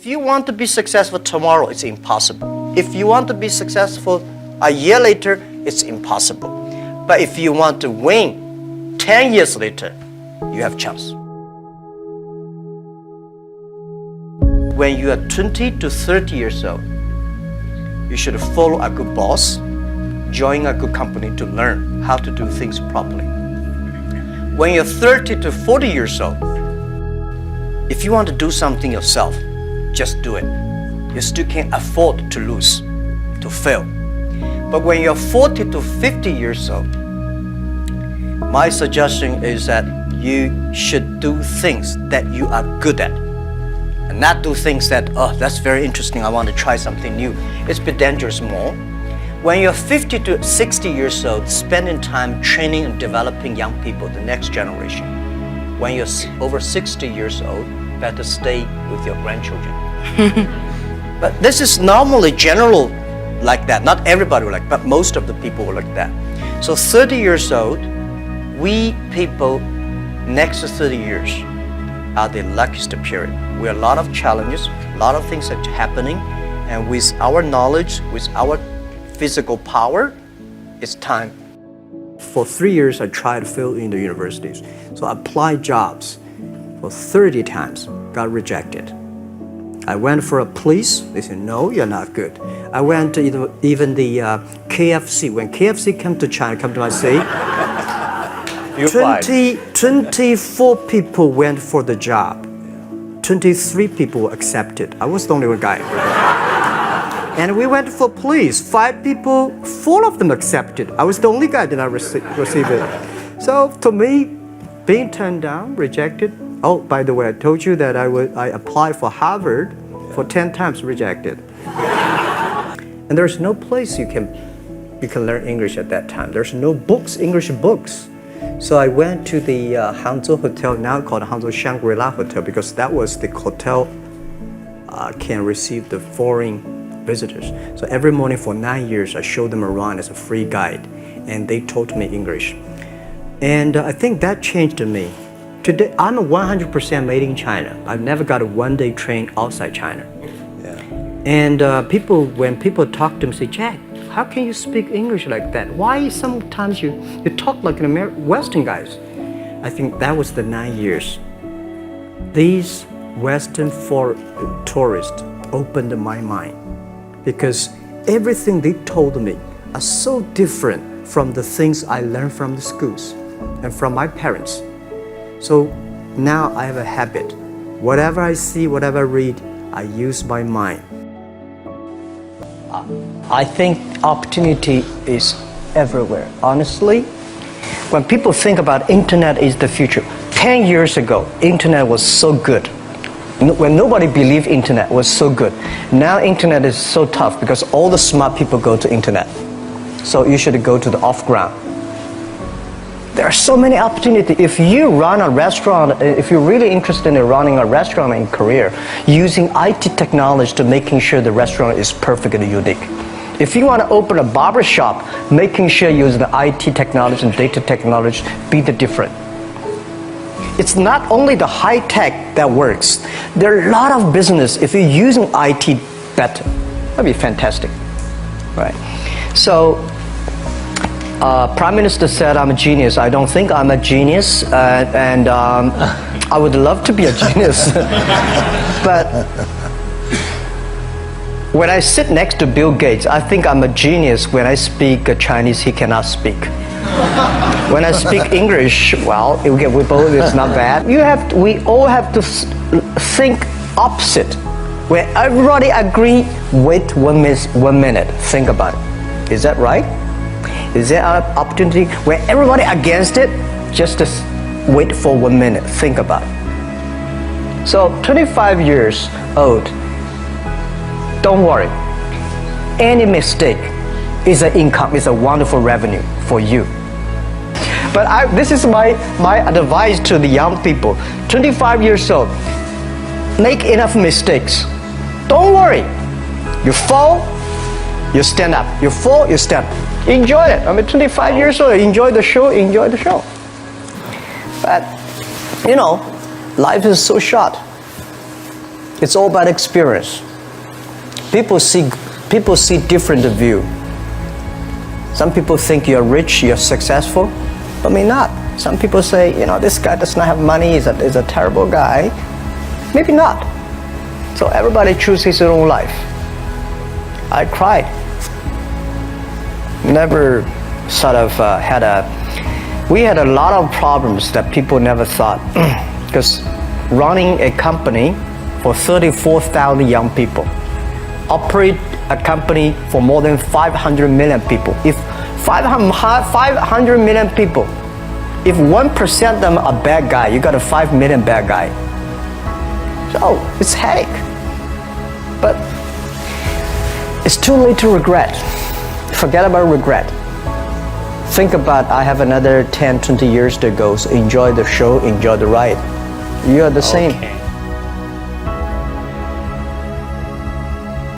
you want to be successful tomorrow, it's impossible. If you want to be successful a year later, it's impossible. But if you want to win 10 years later, you have a chance. When you are 20 to 30 years old, you should follow a good boss, join a good company to learn how to do things properly. When you're 30 to 40 years old, if you want to do something yourself, just do it. You still can't afford to lose, to fail. But when you're 40 to 50 years old, my suggestion is that you should do things that you are good at. And not do things that, oh, that's very interesting, I want to try something new. It's a bit dangerous more. When you're 50 to 60 years old, spending time training and developing young people, the next generation. When you're over 60 years old, better stay with your grandchildren. But this is normally general like that. Not everybody will like, but most of the people will like that. So 30 years old, we people next to 30 years are the luckiest period. We have a lot of challenges, a lot of things are happening, and with our knowledge, with our physical power, it's time. For 3 years, I tried to fill in the universities. So I applied jobs for 30 times, got rejected. I went for a police, they said, no, you're not good. I went to even the KFC. When KFC came to China, come to my city, 24 people went for the job. 23 people were accepted. I was the only one guy. And we went for police. 5 people, 4 of them accepted. I was the only guy that did not receive it. So to me, being turned down, rejected. Oh, by the way, I told you that I applied for Harvard for 10 times, rejected. And there's no place you can learn English at that time. There's no books, English books. So I went to the Hangzhou Hotel, now called Hangzhou Shangri-La Hotel, because that was the hotel can receive the foreign visitors. So every morning for 9 years, I showed them around as a free guide, and they taught me English. And I think that changed me. Today, I'm 100% made in China. I've never got a one-day train outside China. Yeah. And when people talk to me, say, Jack, how can you speak English like that? Why sometimes you talk like an Western guys? I think that was the 9 years. These Western tourists opened my mind, because everything they told me are so different from the things I learned from the schools and from my parents. So now I have a habit. Whatever I see, whatever I read, I use my mind. I think opportunity is everywhere. Honestly, when people think about internet is the future, 10 years ago, internet was so good. When nobody believed internet was so good. Now internet is so tough because all the smart people go to internet. So you should go to the off-ground. There are so many opportunities. If you run a restaurant, if you're really interested in running a restaurant in Korea, using IT technology to making sure the restaurant is perfect and unique. If you want to open a barber shop, making sure you use the IT technology and data technology, be the different. It's not only the high tech that works. There are a lot of business if you're using IT better. That'd be fantastic, right? So, Prime Minister said I'm a genius. I don't think I'm a genius, and I would love to be a genius. But when I sit next to Bill Gates, I think I'm a genius. When I speak Chinese, he cannot speak. When I speak English, well, we both, it's not bad. We all have to think opposite. When everybody agree, wait 1 minute, think about it. Is that right? Is there an opportunity where everybody against it? Just wait for 1 minute, think about it. So 25 years old, don't worry. Any mistake is an income, is a wonderful revenue for you. But this is my advice to the young people. 25 years old, make enough mistakes. Don't worry. You fall, you stand up. You fall, you stand up. Enjoy it. I mean, 25 years old, enjoy the show, enjoy the show. But, life is so short. It's all about experience. People see different view. Some people think you're rich, you're successful, but may not. Some people say, this guy does not have money, is a terrible guy. Maybe not. So everybody chooses his own life. I cried. Never sort of we had a lot of problems that people never thought. Because running a company for 34,000 young people, operate a company for more than 500 million people. If 500 million people, if 1% of them are bad guy, you got a 5 million bad guy. So it's headache. But it's too late to regret. Forget about regret. Think about, I have another 10, 20 years to go, so enjoy the show, enjoy the ride. You are the same.